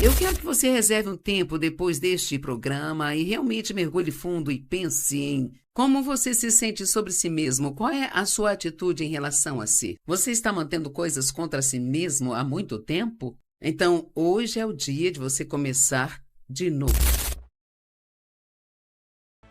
Eu quero que você reserve um tempo depois deste programa e realmente mergulhe fundo e pense em como você se sente sobre si mesmo. Qual é a sua atitude em relação a si? Você está mantendo coisas contra si mesmo há muito tempo? Então, hoje é o dia de você começar de novo.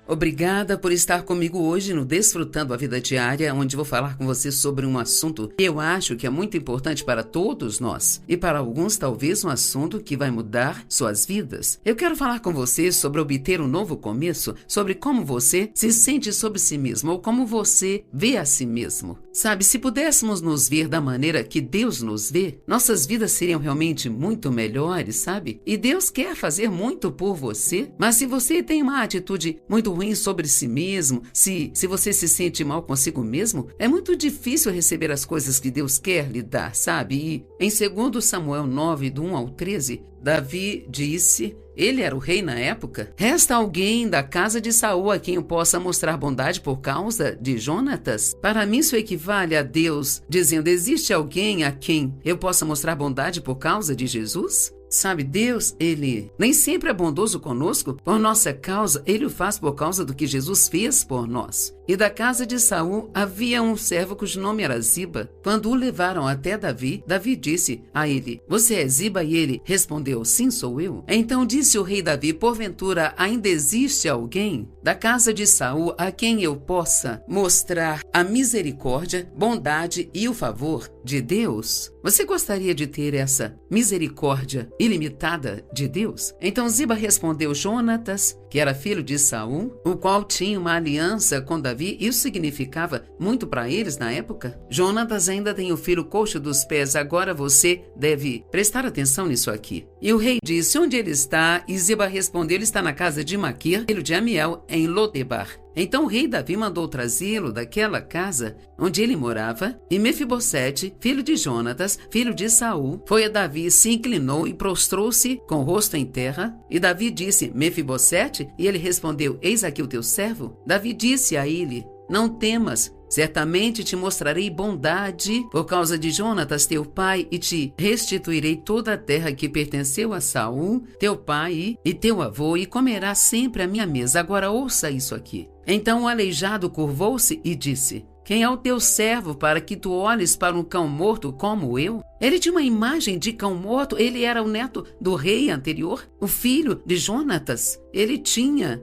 Obrigada por estar comigo hoje no Desfrutando a Vida Diária, onde vou falar com você sobre um assunto que eu acho que é muito importante para todos nós e para alguns talvez um assunto que vai mudar suas vidas. Eu quero falar com você sobre obter um novo começo, sobre como você se sente sobre si mesmo ou como você vê a si mesmo. Sabe, se pudéssemos nos ver da maneira que Deus nos vê, nossas vidas seriam realmente muito melhores, sabe? E Deus quer fazer muito por você, mas se você tem uma atitude muito ruim sobre si mesmo, se você se sente mal consigo mesmo, é muito difícil receber as coisas que Deus quer lhe dar, sabe? E em 2 Samuel 9, do 1 ao 13, Davi disse, ele era o rei na época, resta alguém da casa de Saul a quem eu possa mostrar bondade por causa de Jonatas? Para mim isso equivale a Deus dizendo, existe alguém a quem eu possa mostrar bondade por causa de Jesus? Sabe, Deus, Ele nem sempre é bondoso conosco por nossa causa, Ele o faz por causa do que Jesus fez por nós. E da casa de Saul havia um servo cujo nome era Ziba. Quando o levaram até Davi, Davi disse a ele, você é Ziba? E ele respondeu, sim, sou eu. Então disse o rei Davi, porventura ainda existe alguém da casa de Saul a quem eu possa mostrar a misericórdia, bondade e o favor de Deus? Você gostaria de ter essa misericórdia ilimitada de Deus? Então Ziba respondeu, Jonatas, que era filho de Saul, o qual tinha uma aliança com Davi. Isso significava muito para eles na época. Jonatas ainda tem o filho coxo dos pés, agora você deve prestar atenção nisso aqui. E o rei disse, onde ele está? E Ziba respondeu, ele está na casa de Maquir, filho de Amiel, em Lodebar. Então o rei Davi mandou trazê-lo daquela casa onde ele morava, e Mefibosete, filho de Jonatas, filho de Saul, foi a Davi, se inclinou e prostrou-se com o rosto em terra. E Davi disse, Mefibosete? E ele respondeu, eis aqui o teu servo. Davi disse a ele, não temas, certamente te mostrarei bondade por causa de Jonatas, teu pai, e te restituirei toda a terra que pertenceu a Saul, teu pai e teu avô, e comerás sempre à minha mesa. Agora ouça isso aqui. Então o aleijado curvou-se e disse, quem é o teu servo para que tu olhes para um cão morto como eu? Ele tinha uma imagem de cão morto, ele era o neto do rei anterior, o filho de Jonatas. Ele tinha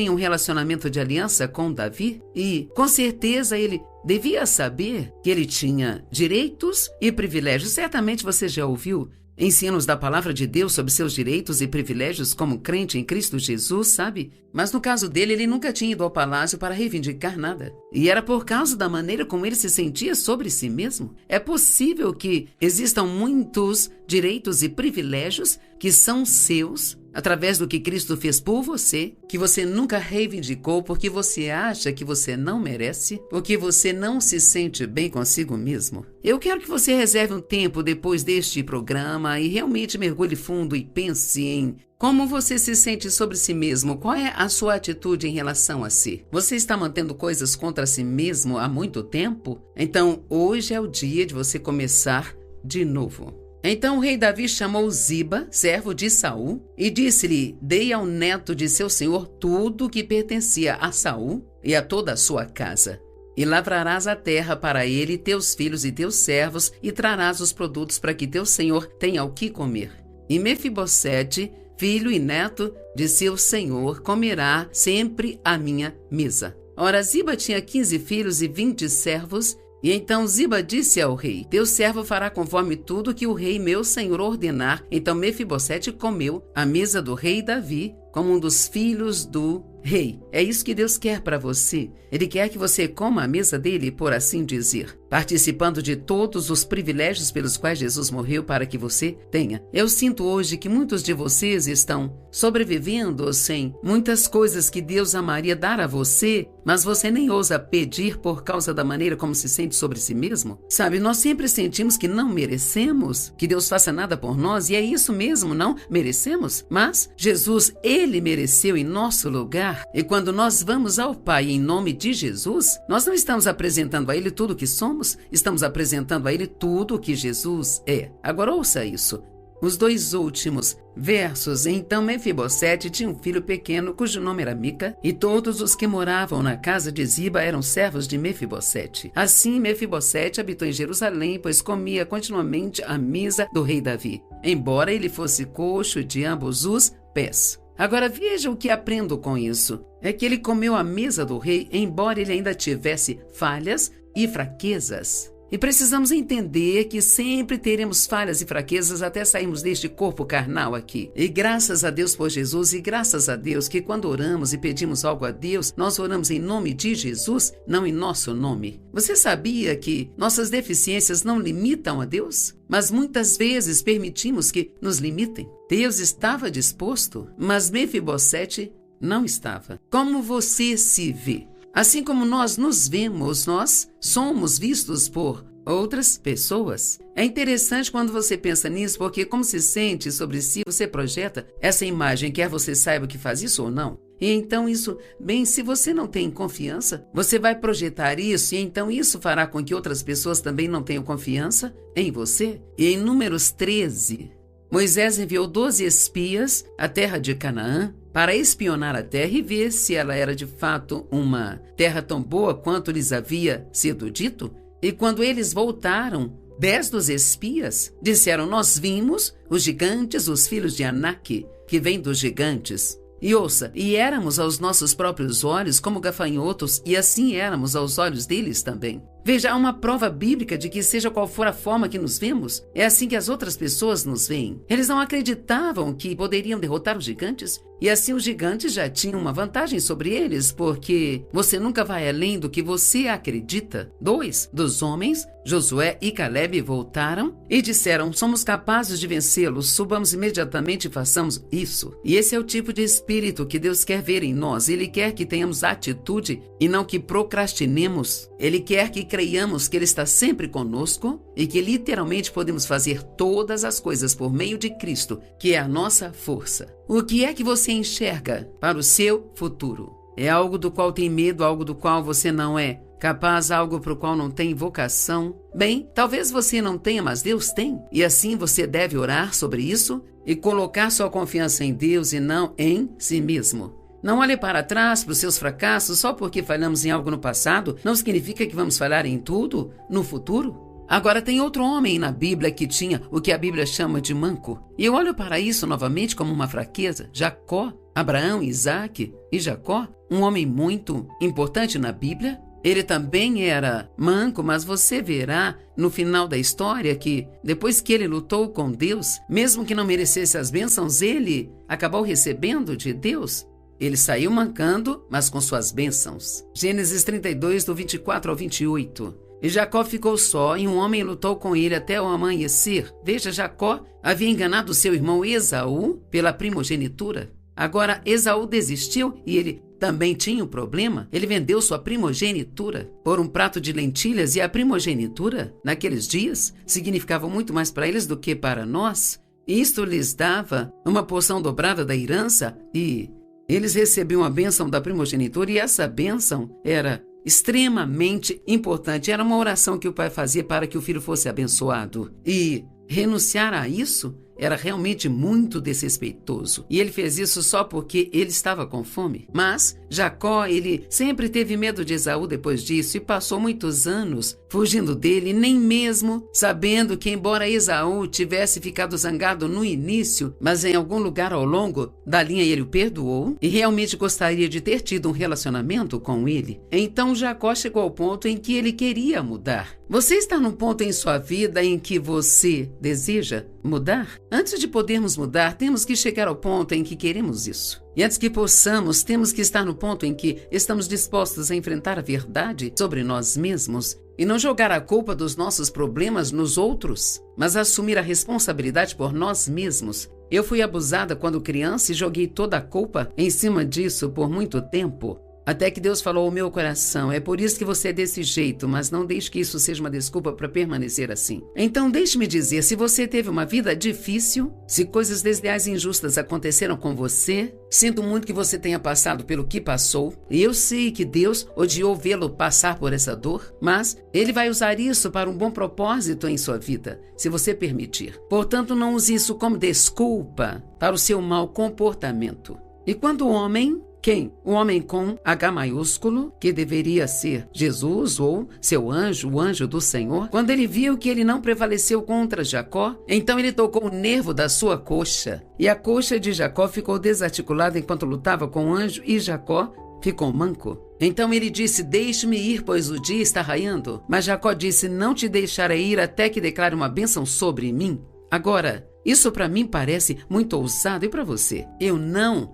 um relacionamento de aliança com Davi e, com certeza, ele devia saber que ele tinha direitos e privilégios. Certamente você já ouviu ensinos da palavra de Deus sobre seus direitos e privilégios como crente em Cristo Jesus, sabe? Mas no caso dele, ele nunca tinha ido ao palácio para reivindicar nada. E era por causa da maneira como ele se sentia sobre si mesmo. É possível que existam muitos direitos e privilégios que são seus através do que Cristo fez por você, que você nunca reivindicou porque você acha que você não merece, porque você não se sente bem consigo mesmo. Eu quero que você reserve um tempo depois deste programa e realmente mergulhe fundo e pense em como você se sente sobre si mesmo. Qual é a sua atitude em relação a si? Você está mantendo coisas contra si mesmo há muito tempo? Então, hoje é o dia de você começar de novo. Então o rei Davi chamou Ziba, servo de Saul, e disse-lhe, dei ao neto de seu senhor tudo que pertencia a Saul e a toda a sua casa. E lavrarás a terra para ele, teus filhos e teus servos, e trarás os produtos para que teu senhor tenha o que comer. E Mefibosete, filho e neto de seu senhor, comerá sempre à minha mesa. Ora, Ziba tinha 15 filhos e 20 servos, e então Ziba disse ao rei, teu servo fará conforme tudo que o rei meu senhor ordenar. Então Mefibosete comeu à mesa do rei Davi, como um dos filhos do rei. É isso que Deus quer para você. Ele quer que você coma à mesa dele, por assim dizer, participando de todos os privilégios pelos quais Jesus morreu para que você tenha. Eu sinto hoje que muitos de vocês estão sobrevivendo sem muitas coisas que Deus amaria dar a você, mas você nem ousa pedir por causa da maneira como se sente sobre si mesmo. Sabe, nós sempre sentimos que não merecemos que Deus faça nada por nós, e é isso mesmo, não merecemos. Mas Jesus, Ele mereceu em nosso lugar. E quando nós vamos ao Pai em nome de Jesus, nós não estamos apresentando a Ele tudo o que somos, estamos apresentando a Ele tudo o que Jesus é. Agora ouça isso. os 2 últimos versos. Então Mefibosete tinha um filho pequeno, cujo nome era Mica, e todos os que moravam na casa de Ziba eram servos de Mefibosete. Assim, Mefibosete habitou em Jerusalém, pois comia continuamente a mesa do rei Davi, embora ele fosse coxo de ambos os pés. Agora veja o que aprendo com isso. É que ele comeu a mesa do rei, embora ele ainda tivesse falhas e fraquezas. E precisamos entender que sempre teremos falhas e fraquezas até sairmos deste corpo carnal aqui. E graças a Deus por Jesus, e graças a Deus que quando oramos e pedimos algo a Deus, nós oramos em nome de Jesus, não em nosso nome. Você sabia que nossas deficiências não limitam a Deus? Mas muitas vezes permitimos que nos limitem. Deus estava disposto, mas Mefibosete não estava. Como você se vê? Assim como nós nos vemos, nós somos vistos por outras pessoas. É interessante quando você pensa nisso, porque como se sente sobre si, você projeta essa imagem, quer você saiba que faz isso ou não. E então isso, bem, se você não tem confiança, você vai projetar isso, e então isso fará com que outras pessoas também não tenham confiança em você. E em Números 13, Moisés enviou 12 espias à terra de Canaã para espionar a terra e ver se ela era de fato uma terra tão boa quanto lhes havia sido dito. E quando eles voltaram, 10 dos espias disseram: nós vimos os gigantes, os filhos de Anak, que vêm dos gigantes. E ouça, e éramos aos nossos próprios olhos como gafanhotos, e assim éramos aos olhos deles também. Veja, há uma prova bíblica de que seja qual for a forma que nos vemos, é assim que as outras pessoas nos veem. Eles não acreditavam que poderiam derrotar os gigantes, e assim os gigantes já tinham uma vantagem sobre eles, porque você nunca vai além do que você acredita. 2 dos homens, Josué e Calebe, voltaram e disseram: somos capazes de vencê-los, subamos imediatamente e façamos isso. E esse é o tipo de espírito que Deus quer ver em nós. Ele quer que tenhamos atitude e não que procrastinemos. Ele quer que creiamos que Ele está sempre conosco e que literalmente podemos fazer todas as coisas por meio de Cristo, que é a nossa força. O que é que você enxerga para o seu futuro? É algo do qual tem medo, algo do qual você não é capaz, algo para o qual não tem vocação? Bem, talvez você não tenha, mas Deus tem. E assim você deve orar sobre isso e colocar sua confiança em Deus e não em si mesmo. Não olhe para trás, para os seus fracassos. Só porque falhamos em algo no passado, não significa que vamos falhar em tudo no futuro. Agora, tem outro homem na Bíblia que tinha o que a Bíblia chama de manco. E eu olho para isso novamente como uma fraqueza. Jacó, Abraão, Isaac e Jacó, um homem muito importante na Bíblia. Ele também era manco, mas você verá no final da história que, depois que ele lutou com Deus, mesmo que não merecesse as bênçãos, ele acabou recebendo de Deus. Ele saiu mancando, mas com suas bênçãos. Gênesis 32, do 24 ao 28. E Jacó ficou só, e um homem lutou com ele até o amanhecer. Veja, Jacó havia enganado seu irmão Esaú pela primogenitura. Agora, Esaú desistiu e ele também tinha um problema. Ele vendeu sua primogenitura por um prato de lentilhas, e a primogenitura, naqueles dias, significava muito mais para eles do que para nós. Isto lhes dava uma porção dobrada da herança, e eles recebiam a bênção da primogenitura, e essa bênção era extremamente importante. Era uma oração que o pai fazia para que o filho fosse abençoado. E renunciar a isso era realmente muito desrespeitoso. E ele fez isso só porque ele estava com fome. Mas Jacó, ele sempre teve medo de Esaú depois disso e passou muitos anos fugindo dele, nem mesmo sabendo que, embora Esaú tivesse ficado zangado no início, mas em algum lugar ao longo da linha ele o perdoou e realmente gostaria de ter tido um relacionamento com ele. Então Jacó chegou ao ponto em que ele queria mudar. Você está num ponto em sua vida em que você deseja mudar? Antes de podermos mudar, temos que chegar ao ponto em que queremos isso. E antes que possamos, temos que estar no ponto em que estamos dispostos a enfrentar a verdade sobre nós mesmos e não jogar a culpa dos nossos problemas nos outros, mas assumir a responsabilidade por nós mesmos. Eu fui abusada quando criança e joguei toda a culpa em cima disso por muito tempo. Até que Deus falou ao meu coração, é por isso que você é desse jeito, mas não deixe que isso seja uma desculpa para permanecer assim. Então deixe-me dizer, se você teve uma vida difícil, se coisas desleais e injustas aconteceram com você, sinto muito que você tenha passado pelo que passou, e eu sei que Deus odiou vê-lo passar por essa dor, mas Ele vai usar isso para um bom propósito em sua vida, se você permitir. Portanto, não use isso como desculpa para o seu mau comportamento. E quando o homem... Quem? O homem com H maiúsculo, que deveria ser Jesus ou seu anjo, o anjo do Senhor, quando ele viu que ele não prevaleceu contra Jacó, então ele tocou o nervo da sua coxa. E a coxa de Jacó ficou desarticulada enquanto lutava com o anjo e Jacó ficou manco. Então ele disse, deixe-me ir, pois o dia está raiando. Mas Jacó disse, não te deixarei ir até que declare uma bênção sobre mim. Agora, isso para mim parece muito ousado. E para você? Eu não.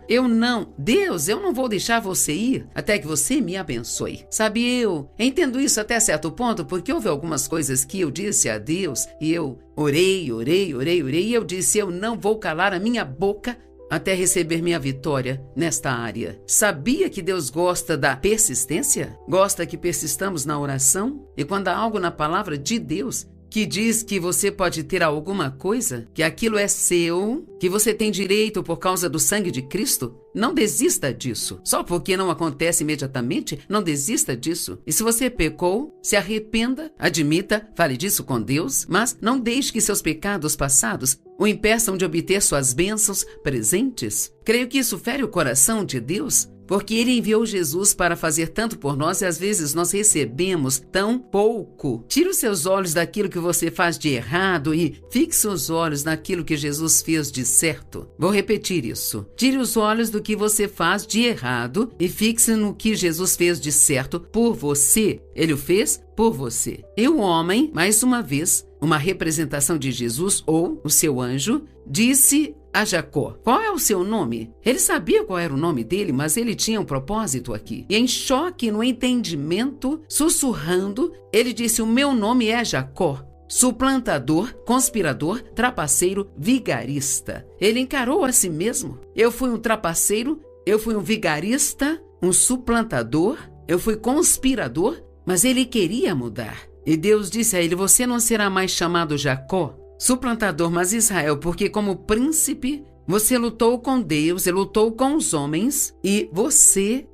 Deus, eu não vou deixar você ir até que você me abençoe. Sabe, eu entendo isso até certo ponto, porque houve algumas coisas que eu disse a Deus e eu orei, e eu disse, eu não vou calar a minha boca até receber minha vitória nesta área. Sabia que Deus gosta da persistência? Gosta que persistamos na oração? E quando há algo na palavra de Deus que diz que você pode ter alguma coisa, que aquilo é seu, que você tem direito por causa do sangue de Cristo, não desista disso. Só porque não acontece imediatamente, não desista disso. E se você pecou, se arrependa, admita, fale disso com Deus, mas não deixe que seus pecados passados o impeçam de obter suas bênçãos presentes. Creio que isso fere o coração de Deus, porque Ele enviou Jesus para fazer tanto por nós e às vezes nós recebemos tão pouco. Tire os seus olhos daquilo que você faz de errado e fixe os olhos naquilo que Jesus fez de certo. Vou repetir isso. Tire os olhos do que você faz de errado e fixe no que Jesus fez de certo por você. Ele o fez por você. E o homem, mais uma vez, uma representação de Jesus ou o seu anjo, disse a Jacó, qual é o seu nome? Ele sabia qual era o nome dele, mas ele tinha um propósito aqui. E em choque, no entendimento, sussurrando, ele disse, o meu nome é Jacó. Suplantador, conspirador, trapaceiro, vigarista. Ele encarou a si mesmo. Eu fui um trapaceiro, eu fui um vigarista, um suplantador, eu fui conspirador, mas ele queria mudar. E Deus disse a ele, você não será mais chamado Jacó, suplantador, mas Israel, porque como príncipe, você lutou com Deus e lutou com os homens e você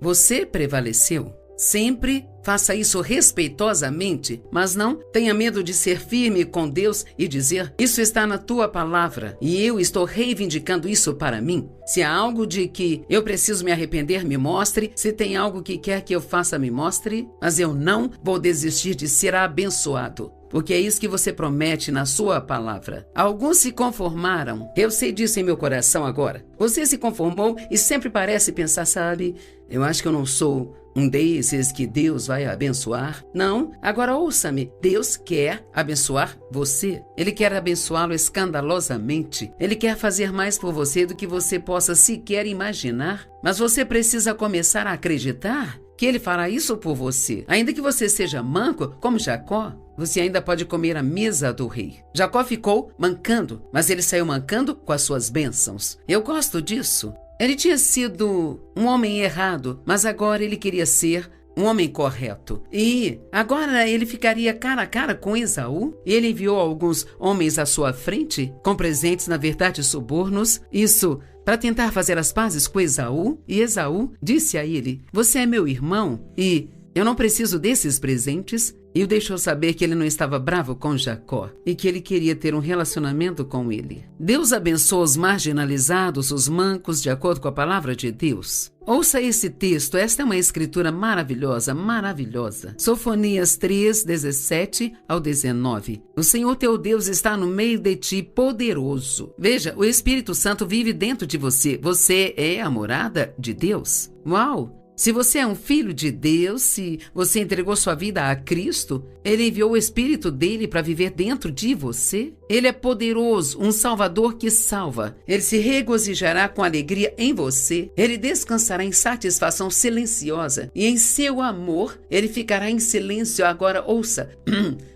prevaleceu. Sempre faça isso respeitosamente, mas não tenha medo de ser firme com Deus e dizer, isso está na tua palavra e eu estou reivindicando isso para mim. Se há algo de que eu preciso me arrepender, me mostre. Se tem algo que quer que eu faça, me mostre. Mas eu não vou desistir de ser abençoado, porque é isso que você promete na sua palavra. Alguns se conformaram. Eu sei disso em meu coração agora. Você se conformou e sempre parece pensar, sabe, eu acho que eu não sou um desses que Deus vai abençoar. Não, agora ouça-me. Deus quer abençoar você. Ele quer abençoá-lo escandalosamente. Ele quer fazer mais por você do que você possa sequer imaginar. Mas você precisa começar a acreditar que Ele fará isso por você. Ainda que você seja manco, como Jacó, você ainda pode comer à mesa do rei. Jacó ficou mancando, mas ele saiu mancando com as suas bênçãos. Eu gosto disso. Ele tinha sido um homem errado, mas agora ele queria ser um homem correto. E agora ele ficaria cara a cara com Esaú. E ele enviou alguns homens à sua frente, com presentes, na verdade, subornos. Isso para tentar fazer as pazes com Esaú. E Esaú disse a ele, você é meu irmão e eu não preciso desses presentes. E o deixou saber que ele não estava bravo com Jacó e que ele queria ter um relacionamento com ele. Deus abençoa os marginalizados, os mancos, de acordo com a palavra de Deus. Ouça esse texto, esta é uma escritura maravilhosa, maravilhosa. Sofonias 3, 17 ao 19. O Senhor teu Deus está no meio de ti, poderoso. Veja, o Espírito Santo vive dentro de você. Você é a morada de Deus. Uau! Se você é um filho de Deus, se você entregou sua vida a Cristo, Ele enviou o Espírito dele para viver dentro de você. Ele é poderoso, um Salvador que salva. Ele se regozijará com alegria em você. Ele descansará em satisfação silenciosa. E em seu amor, Ele ficará em silêncio. Agora ouça.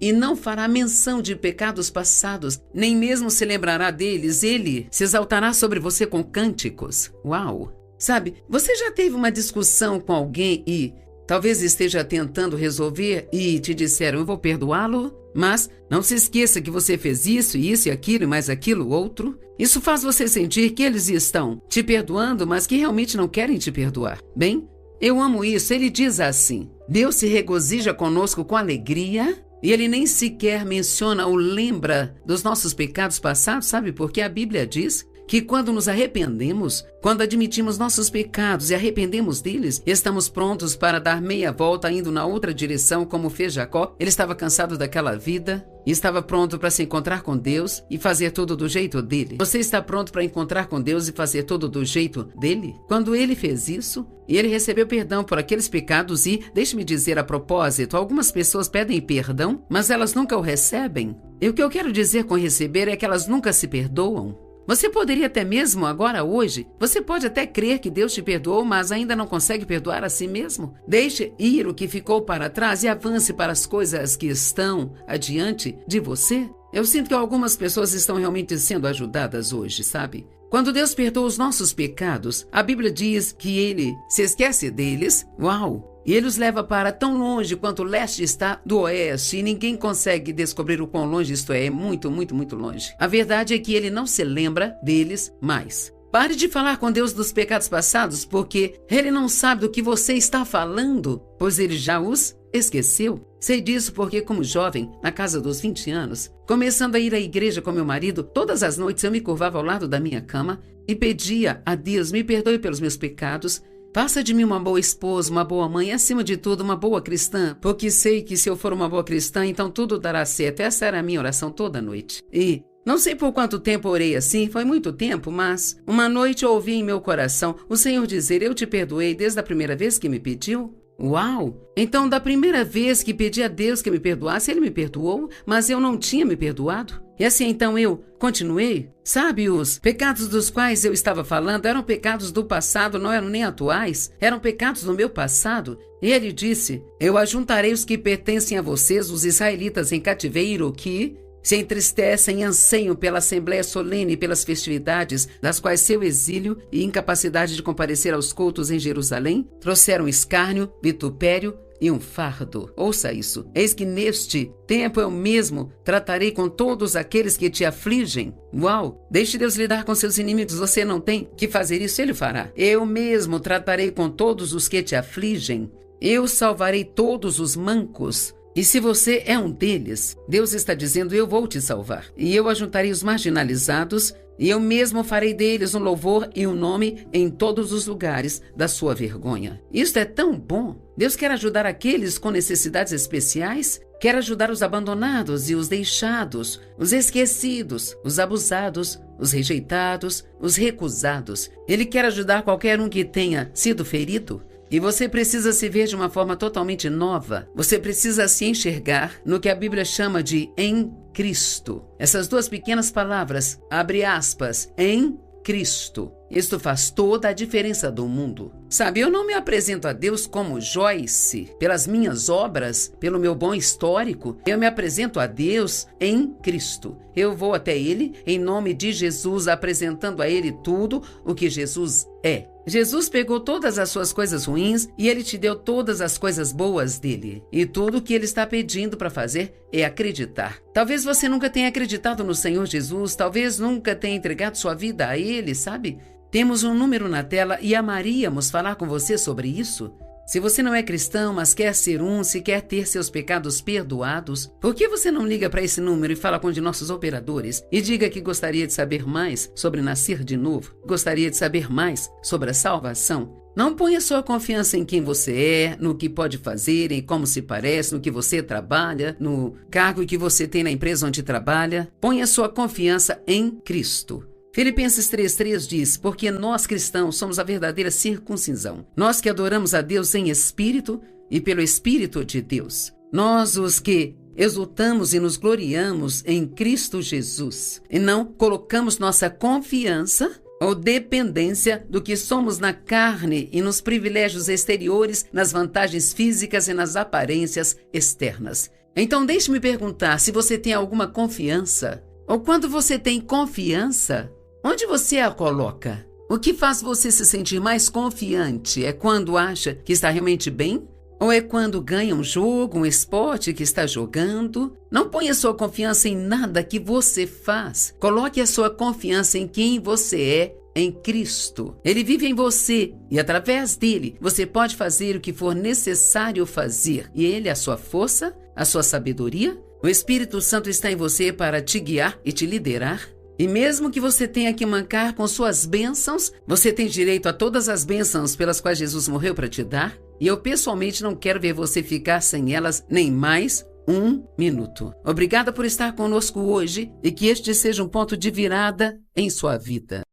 E não fará menção de pecados passados, nem mesmo se lembrará deles. Ele se exaltará sobre você com cânticos. Uau! Sabe, você já teve uma discussão com alguém e talvez esteja tentando resolver e te disseram, eu vou perdoá-lo, mas não se esqueça que você fez isso e aquilo e mais aquilo outro. Isso faz você sentir que eles estão te perdoando, mas que realmente não querem te perdoar. Bem, eu amo isso. Ele diz assim, Deus se regozija conosco com alegria e Ele nem sequer menciona ou lembra dos nossos pecados passados, sabe? Porque a Bíblia diz que quando nos arrependemos, quando admitimos nossos pecados e arrependemos deles, estamos prontos para dar meia volta indo na outra direção, como fez Jacó. Ele estava cansado daquela vida e estava pronto para se encontrar com Deus e fazer tudo do jeito dele. Você está pronto para encontrar com Deus e fazer tudo do jeito dele? Quando ele fez isso, e ele recebeu perdão por aqueles pecados e, deixe-me dizer a propósito, algumas pessoas pedem perdão, mas elas nunca o recebem. E o que eu quero dizer com receber é que elas nunca se perdoam. Você poderia até mesmo, agora hoje, você pode até crer que Deus te perdoou, mas ainda não consegue perdoar a si mesmo? Deixe ir o que ficou para trás e avance para as coisas que estão adiante de você. Eu sinto que algumas pessoas estão realmente sendo ajudadas hoje, sabe? Quando Deus perdoa os nossos pecados, a Bíblia diz que Ele se esquece deles. Uau! E Ele os leva para tão longe quanto o leste está do oeste, e ninguém consegue descobrir o quão longe isto é muito, muito, muito longe. A verdade é que Ele não se lembra deles mais. Pare de falar com Deus dos pecados passados, porque Ele não sabe do que você está falando, pois Ele já os esqueceu. Sei disso porque, como jovem, na casa dos 20 anos, começando a ir à igreja com meu marido, todas as noites eu me curvava ao lado da minha cama e pedia a Deus, me perdoe pelos meus pecados, faça de mim uma boa esposa, uma boa mãe e, acima de tudo, uma boa cristã, porque sei que se eu for uma boa cristã, então tudo dará certo. Essa era a minha oração toda noite. E não sei por quanto tempo orei assim, foi muito tempo, mas uma noite eu ouvi em meu coração o Senhor dizer, eu te perdoei desde a primeira vez que me pediu. Uau! Então, da primeira vez que pedi a Deus que me perdoasse, Ele me perdoou, mas eu não tinha me perdoado. E assim, então, eu continuei. Sabe, os pecados dos quais eu estava falando eram pecados do passado, não eram nem atuais, eram pecados do meu passado. E Ele disse, eu ajuntarei os que pertencem a vocês, os israelitas em cativeiro, que se entristecem e anseiam pela assembleia solene e pelas festividades, das quais seu exílio e incapacidade de comparecer aos cultos em Jerusalém trouxeram escárnio, vitupério e um fardo. Ouça isso. Eis que neste tempo eu mesmo tratarei com todos aqueles que te afligem. Uau! Deixe Deus lidar com seus inimigos. Você não tem que fazer isso, Ele fará. Eu mesmo tratarei com todos os que te afligem. Eu salvarei todos os mancos. E se você é um deles, Deus está dizendo, eu vou te salvar. E eu ajuntarei os marginalizados, e eu mesmo farei deles um louvor e um nome em todos os lugares da sua vergonha. Isto é tão bom. Deus quer ajudar aqueles com necessidades especiais, quer ajudar os abandonados e os deixados, os esquecidos, os abusados, os rejeitados, os recusados. Ele quer ajudar qualquer um que tenha sido ferido. E você precisa se ver de uma forma totalmente nova. Você precisa se enxergar no que a Bíblia chama de em Cristo. Essas duas pequenas palavras, abre aspas, em Cristo. Isto faz toda a diferença do mundo. Sabe, eu não me apresento a Deus como Joyce, pelas minhas obras, pelo meu bom histórico. Eu me apresento a Deus em Cristo. Eu vou até Ele em nome de Jesus, apresentando a Ele tudo o que Jesus é. Jesus pegou todas as suas coisas ruins e Ele te deu todas as coisas boas dele. E tudo o que Ele está pedindo para fazer é acreditar. Talvez você nunca tenha acreditado no Senhor Jesus, talvez nunca tenha entregado sua vida a Ele, sabe? Temos um número na tela e amaríamos falar com você sobre isso. Se você não é cristão, mas quer ser um, se quer ter seus pecados perdoados, por que você não liga para esse número e fala com um de nossos operadores e diga que gostaria de saber mais sobre nascer de novo, gostaria de saber mais sobre a salvação? Não ponha sua confiança em quem você é, no que pode fazer, em como se parece, no que você trabalha, no cargo que você tem na empresa onde trabalha. Ponha sua confiança em Cristo. Filipenses 3,3 diz, porque nós cristãos somos a verdadeira circuncisão. Nós que adoramos a Deus em espírito e pelo Espírito de Deus. Nós os que exultamos e nos gloriamos em Cristo Jesus. E não colocamos nossa confiança ou dependência do que somos na carne e nos privilégios exteriores, nas vantagens físicas e nas aparências externas. Então deixe-me perguntar se você tem alguma confiança. Ou quando você tem confiança, onde você a coloca? O que faz você se sentir mais confiante é quando acha que está realmente bem? Ou é quando ganha um jogo, um esporte que está jogando? Não ponha sua confiança em nada que você faz. Coloque a sua confiança em quem você é em Cristo. Ele vive em você e através dele você pode fazer o que for necessário fazer. E ele é a sua força, a sua sabedoria. O Espírito Santo está em você para te guiar e te liderar. E mesmo que você tenha que mancar com suas bênçãos, você tem direito a todas as bênçãos pelas quais Jesus morreu para te dar. E eu pessoalmente não quero ver você ficar sem elas nem mais um minuto. Obrigada por estar conosco hoje e que este seja um ponto de virada em sua vida.